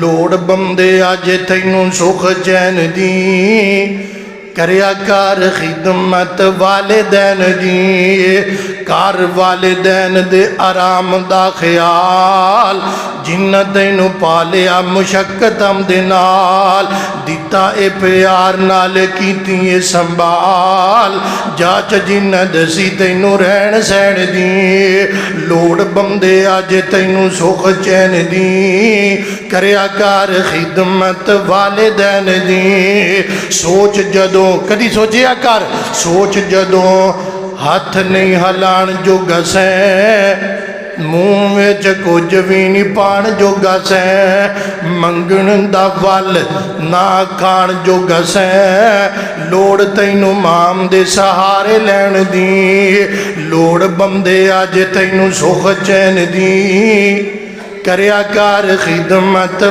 लोड़ बंदे अज तैनू सुख चैन दी करया कर खिदमत वालिदैन दी कर वालिदैन दे आराम दा ख्याल जिन्ना तैनू पालिया मुशक्कतम दे नाल दिता ए प्यार नाल कीती ए संभाल जाच जिन्ना दसी तैनू रहन सहन दी लोड़ बंदे अज तैनू सुख चैन दी करया कर खिदमत वालिदैन दी सोच जदों कदी सोचिया कर सोच जदों हथ नहीं हिलाण जोगा सैं मूँह विच कुछ भी नहीं पाण जोगा सैं मंगण दा वल ना खाण जोगा सैं लोड़ तैनू माम दे सहारे लैण दी लोड़ बंदे अज तैनू सुख चैन दी करया कर खिदमत